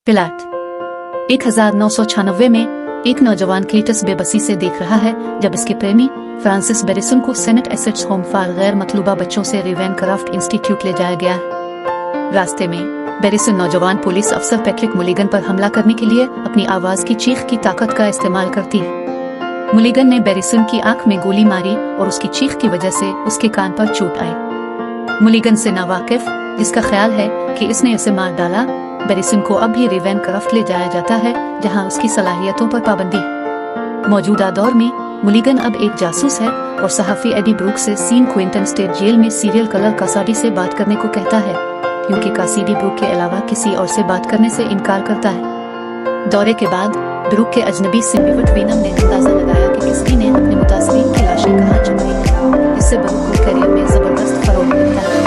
Plot 1996 में एक नौजवान क्लीटस बेबसी से देख रहा है जब इसके प्रेमी फ्रांसिस बेरिसन को सेनेट एसेट्स होम फॉर गैर मतलूबा बच्चों से रेवेनक्रॉफ्ट इंस्टीट्यूट ले जाया गया। रास्ते में बेरिसन नौजवान पुलिस अफसर पैट्रिक मुलिगन पर हमला करने के लिए अपनी आवाज की चीख की ताकत का इस्तेमाल करती है। मुलिगन ने बेरिसन की आंख में गोली मारी और उसकी चीख की वजह से उसके कान पर चोट आई। मुलिगन से नावाकिफ, जिसका ख्याल है कि इसने उसे मार डाला, बेरिसन को अब भी रेवेनक्रॉफ्ट ले जाया जाता है जहां उसकी सलाहियतों पर पाबंदी है। मौजूदा दौर में मुलिगन अब एक जासूस है और सहाफी एडी ब्रूक से सीन क्विंटन स्टेट जेल में सीरियल किलर कासाडी से बात करने को कहता है, क्योंकि कासिडी ब्रूक के अलावा किसी और से बात करने से इनकार करता है। दौरे के बाद ब्रूक के अजनबी सिम्बिवट वीनम ने अंदाजा लगाया कि किसी ने अपने मुतासरीन की लाशें कहाँ छुपाई हैं। इससे ब्रूक को करियर में जबरदस्त फरोग मिलता है।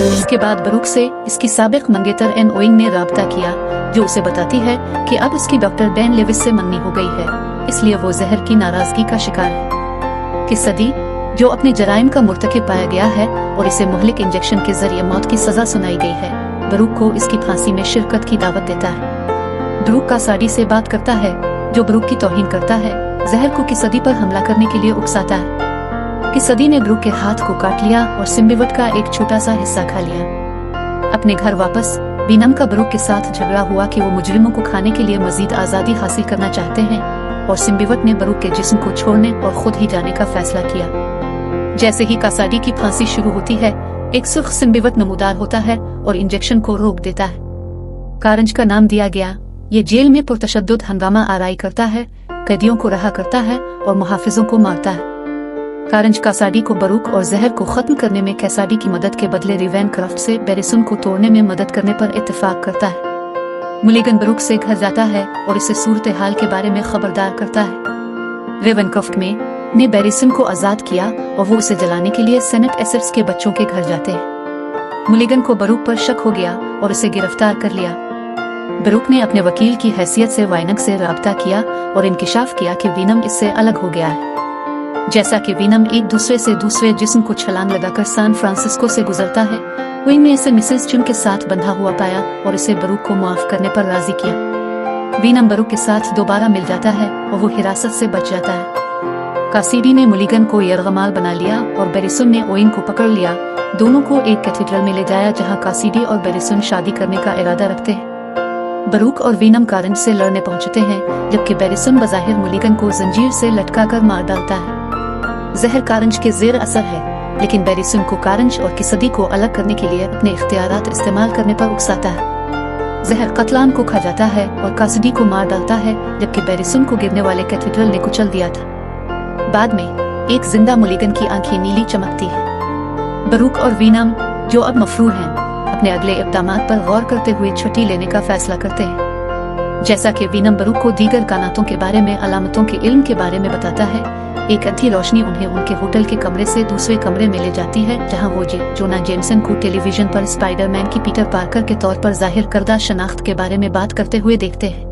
इसके बाद ब्रूक से इसकी साबिक मंगेतर एन ओइंग ने राब्ता किया, जो उसे बताती है कि अब उसकी डॉक्टर डैन लेविस से मंगनी हो गई है, इसलिए वो जहर की नाराजगी का शिकार है। किसदी, जो अपने जराइम का मुर्तकिब पाया गया है और इसे मुहलिक इंजेक्शन के जरिए मौत की सजा सुनाई गई है, ब्रूक को इसकी फांसी में शिरकत की दावत देता है। ब्रूक कासाडी से बात करता है, जो ब्रूक की तौहीन करता है, जहर को किसदी पर हमला करने के लिए उकसाता है। किसदी ने ब्रूक के हाथ को काट लिया और सिम्बिवट का एक छोटा सा हिस्सा खा लिया। अपने घर वापस वीनम का ब्रूक के साथ झगड़ा हुआ कि वो मुजरिमों को खाने के लिए मजीद आजादी हासिल करना चाहते हैं और सिम्बिवट ने ब्रूक के जिस्म को छोड़ने और खुद ही जाने का फैसला किया। जैसे ही कासाडी की फांसी शुरू होती है, एक सुर्ख सिम्बिवट नमूदार होता है और इंजेक्शन को रोक देता है। कारंज का नाम दिया गया, ये जेल में पुरतशद्दुद हंगामा आराई करता है, कैदियों को रहा करता है और मुहाफिजों को मारता है। कारंज कासाडी को बरूक और जहर को खत्म करने में कैसाडी की मदद के बदले रेवेनक्रॉफ्ट से बेरिसन को तोड़ने में मदद करने पर इत्तेफाक करता है। मुलिगन बरूक से घर जाता है और इसे सूरत हाल के बारे में खबरदार करता है। रेवेनक्रॉफ्ट ने बेरिसन को आजाद किया और वो उसे जलाने के लिए सेनेट एसेट्स के बच्चों के घर जाते हैं। मुलिगन को बरूक पर शक हो गया और उसे गिरफ्तार कर लिया। बरूक ने अपने वकील की हैसियत से वाइनक से राब्ता किया और इंकिशाफ किया कि वीनम इससे अलग हो गया है। जैसा कि वीनम एक दूसरे से दूसरे जिस्म को छलांग लगाकर सैन फ्रांसिस्को से गुजरता है, विंग ने इसे मिसेस चिम के साथ बंधा हुआ पाया और इसे बरूक को माफ करने पर राजी किया। वीनम बरूक के साथ दोबारा मिल जाता है और वो हिरासत से बच जाता है। कासिडी ने मुलिगन को यरगमाल बना लिया और बेरिसन ने ओइंग को पकड़ लिया। दोनों को एक कैथेड्रल में ले जाया जहाँ कासिडी और बेरिसन शादी करने का इरादा रखते हैं। बरूक और वीनम कारंज से लड़ने पहुंचते हैं, जबकि बेरिसन बज़ाहिर मुलिगन को जंजीर से लटकाकर मार डालता है। जहर कारंज के जेर असर है, लेकिन बेरिसन को कारंज और किसदी को अलग करने के लिए अपने इख्तियारात इस्तेमाल करने पर उकसाता है। जहर कतलान को खा जाता है और कासिडी को मार डालता है, जबकि बेरिसन को गिरने वाले कैथेड्रल ने कुचल दिया था। बाद में एक जिंदा मुलिगन की आंखें नीली चमकती है। बरूक और वीनम, जो अब मफरूर हैं, अपने अगले इक़दामात पर गौर करते हुए छुट्टी लेने का फैसला करते हैं। जैसा कि वीनम बरूक को दीगर कानातों के बारे में अलामतों के इल्म के बारे में बताता है, एक अंधी रोशनी उन्हें उनके होटल के कमरे से दूसरे कमरे में ले जाती है, जहां वो जोना जेमसन को टेलीविजन पर स्पाइडरमैन की पीटर पार्कर के तौर पर जाहिर करदा शनाख्त के बारे में बात करते हुए देखते हैं।